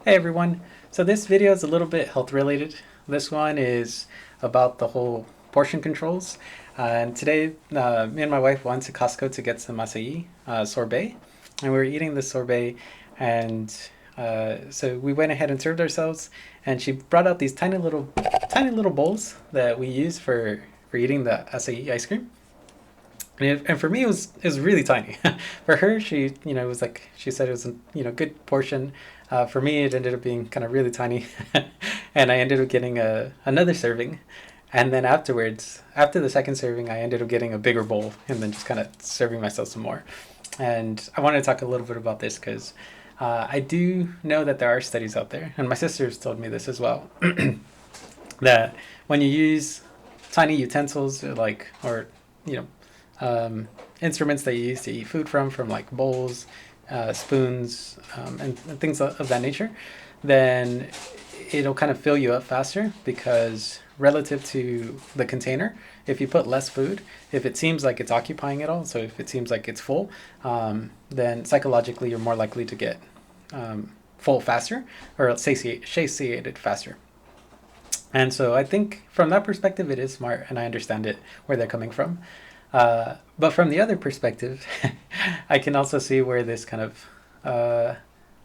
Hey everyone. So this video is a little bit health related. This one is about the whole portion controls. And today, me and my wife went to Costco to get some acai sorbet, and we were eating this sorbet, and so we went ahead and served ourselves. And she brought out these tiny little bowls that we use for eating the acai ice cream. And for me, it was really tiny. For her, it was like she said it was a good portion. For me, it ended up being kind of really tiny, and I ended up getting another serving. And then afterwards, after the second serving, I ended up getting a bigger bowl, and then just kind of serving myself some more. And I wanted to talk a little bit about this because I do know that there are studies out there, and my sisters told me this as well, that when you use tiny utensils or you know instruments that you use to eat food from like bowls, spoons, and things of that nature, then it'll kind of fill you up faster because relative to the container, if you put less food, if it seems like it's occupying it all, so if it seems like it's full, then psychologically you're more likely to get full faster or satiated faster. And so I think from that perspective, it is smart, and I understand it where they're coming from. But from the other perspective, I can also see where this kind of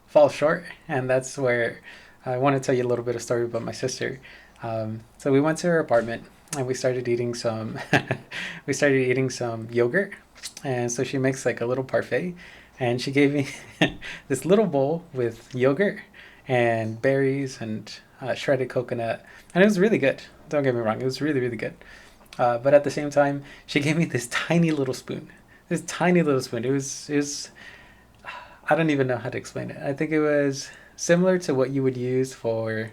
falls short, and that's where I want to tell you a little bit of story about my sister. So we went to her apartment and we started eating some we started eating some yogurt, and so she makes like a little parfait, and she gave me this little bowl with yogurt and berries and shredded coconut, and it was really good. Don't get me wrong, it was really good. But at the same time, she gave me this tiny little spoon. This tiny little spoon. It was. I don't even know how to explain it. I think it was similar to what you would use for.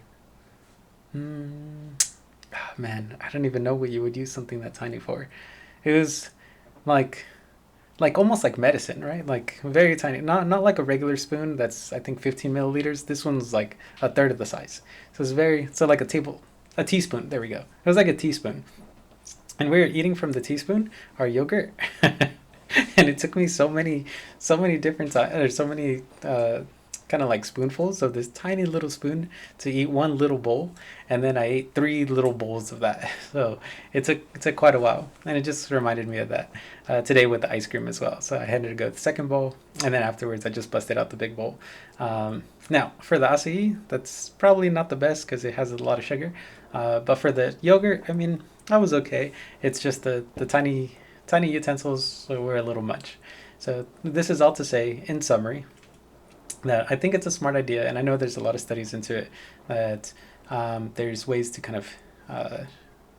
Mm, man, I don't even know what you would use something that tiny for. It was like like almost like medicine, right? Like very tiny. Not like a regular spoon that's I think 15 milliliters. This one's like a third of the size. So it's very like a teaspoon. There we go. It was like a teaspoon, and we were eating from the teaspoon our yogurt. And it took me so many different times, or so many kind of like spoonfuls of this tiny little spoon to eat one little bowl, and then I ate three little bowls of that. So it took quite a while, and it just reminded me of that today with the ice cream as well. So I had to go to the second bowl, and then afterwards I just busted out the big bowl. Now for the acai, that's probably not the best because it has a lot of sugar, but for the yogurt, I mean, I was okay. It's just the tiny utensils were a little much. So this is all to say, in summary, that I think it's a smart idea, and I know there's a lot of studies into it that there's ways to kind of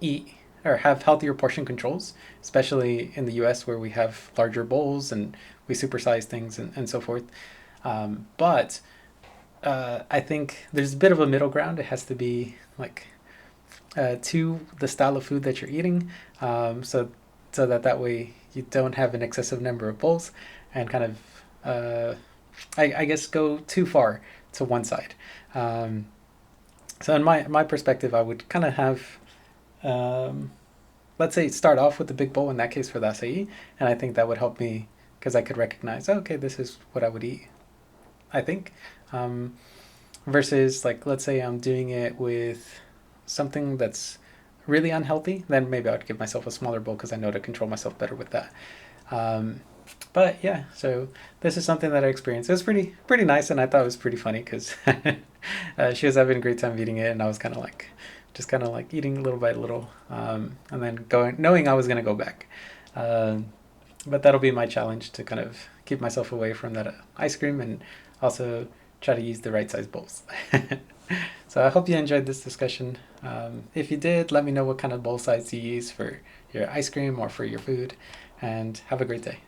eat or have healthier portion controls, especially in the U.S. where we have larger bowls and we supersize things and so forth. But I think there's a bit of a middle ground. It has to be like to the style of food that you're eating, so that way you don't have an excessive number of bowls and kind of I guess go too far to one side. Um, so in my perspective, I would kind of have um, let's say start off with the big bowl in that case for the acai, and I think that would help me because I could recognize, oh, okay, this is what I would eat. I think um, versus like let's say I'm doing it with something that's really unhealthy, then maybe I would give myself a smaller bowl because I know to control myself better with that. Um, but yeah, so this is something that I experienced. It was pretty nice, and I thought it was pretty funny because she was having a great time eating it, and I was kind of like just kind of like eating little by little, and then going knowing I was gonna go back. Um, but that'll be my challenge to kind of keep myself away from that ice cream and also try to use the right size bowls. So I hope you enjoyed this discussion. If you did, let me know what kind of bowl size you use for your ice cream or for your food, and have a great day.